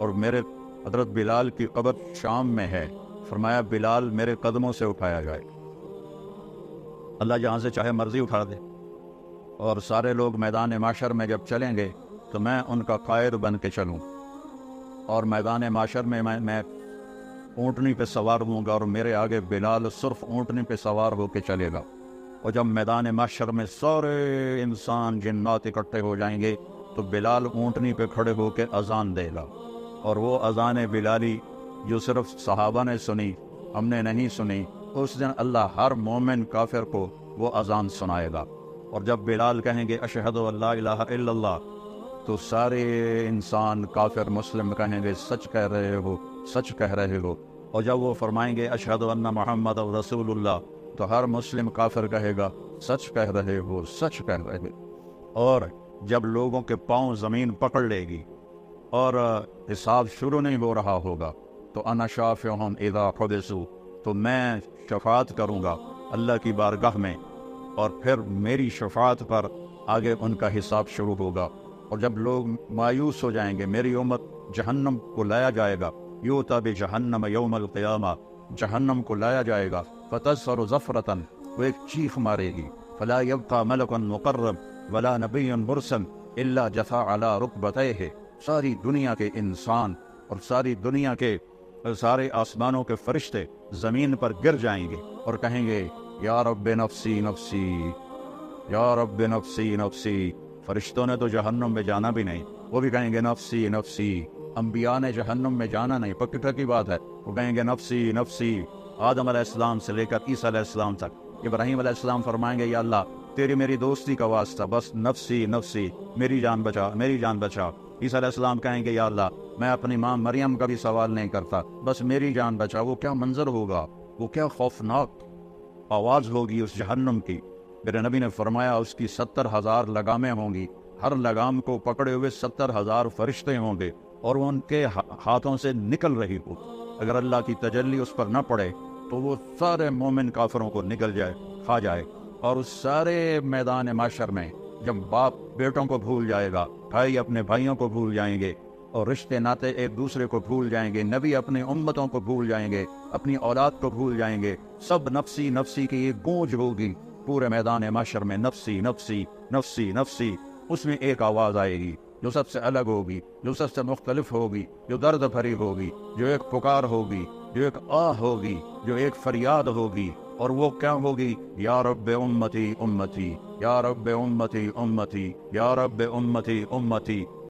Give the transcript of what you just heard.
اور میرے حضرت بلال کی قبر شام میں ہے، فرمایا بلال میرے قدموں سے اٹھایا جائے، اللہ جہاں سے چاہے مرضی اٹھا دے۔ اور سارے لوگ میدان معاشر میں جب چلیں گے تو میں ان کا قائد بن کے چلوں، اور میدان معاشر میں میں اونٹنی پہ سوار ہوں گا، اور میرے آگے بلال صرف اونٹنی پہ سوار ہو کے چلے گا۔ اور جب میدان معاشر میں سارے انسان جنات اکٹھے ہو جائیں گے تو بلال اونٹنی پہ کھڑے ہو کے اذان دے گا، اور وہ اذان بلالی جو صرف صحابہ نے سنی، ہم نے نہیں سنی، اس دن اللہ ہر مومن کافر کو وہ اذان سنائے گا۔ اور جب بلال کہیں گے اشہد ان لا الہ الا اللہ، تو سارے انسان کافر مسلم کہیں گے سچ کہہ رہے ہو، سچ کہہ رہے ہو۔ اور جب وہ فرمائیں گے اشہد ان محمد رسول اللہ، تو ہر مسلم کافر کہے گا سچ کہہ رہے ہو، سچ کہہ رہے ہو۔ اور جب لوگوں کے پاؤں زمین پکڑ لے گی اور حساب شروع نہیں ہو رہا ہوگا، تو انا شافعہم اذا حبسوا، تو میں شفاعت کروں گا اللہ کی بارگاہ میں، اور پھر میری شفاعت پر آگے ان کا حساب شروع ہوگا۔ اور جب لوگ مایوس ہو جائیں گے، میری امت جہنم کو لایا جائے گا، یوتا بجہنم یوم القیامہ، جہنم کو لایا جائے گا، فتظفر ظفرتاً، وہ ایک چیخ مارے گی، فلا یبقى ملک مقرب ولا نبی مرسل الا جثا علی رکبتیہ، ساری دنیا کے انسان اور ساری دنیا کے سارے آسمانوں کے فرشتے زمین پر گر جائیں گے اور کہیں گے یا رب نفسی نفسی، یا رب نفسی نفسی۔ فرشتوں نے تو جہنم میں جانا بھی نہیں، وہ بھی کہیں گے نفسی نفسی۔ انبیاء نے جہنم میں جانا نہیں، پکٹر کی بات ہے، وہ کہیں گے نفسی نفسی۔ آدم علیہ السلام سے لے کر عیسیٰ علیہ السلام تک، ابراہیم علیہ السلام فرمائیں گے یا اللہ تیری میری دوستی کا واسطہ، بس نفسی نفسی، میری جان بچا، میری جان بچا۔ عیسیٰ علیہ السلام کہیں گے یا اللہ میں اپنی ماں مریم کا بھی سوال نہیں کرتا، بس میری جان بچا۔ وہ کیا منظر ہوگا، وہ کیا خوفناک آواز ہوگی اس جہنم کی۔ میرے نبی نے فرمایا اس کی 70,000 لگامیں ہوں گی، ہر لگام کو پکڑے ہوئے 70,000 فرشتے ہوں گے، اور وہ ان کے ہاتھوں سے نکل رہی ہو۔ اگر اللہ کی تجلی اس پر نہ پڑے تو وہ سارے مومن کافروں کو نکل جائے، کھا جائے۔ اور اس سارے میدان معاشر میں جب باپ بیٹوں کو بھول جائے گا، بھائی اپنے بھائیوں کو بھول جائیں گے، اور رشتے ناتے ایک دوسرے کو بھول جائیں گے، نبی اپنے امتوں کو بھول جائیں گے، اپنی اولاد کو بھول جائیں گے، سب نفسی نفسی کی یہ گونج ہوگی پورے میدان معاشر میں، نفسی نفسی نفسی نفسی۔ اس میں ایک آواز آئے گی جو سب سے الگ ہوگی، جو سب سے مختلف ہوگی، جو درد بھری ہوگی، جو ایک پکار ہوگی، جو ایک آہ ہوگی، جو ایک فریاد ہوگی، اور وہ کیا ہوگی؟ یا رب امتی امتی، یا رب امتی امتی، یا رب امتی امتی۔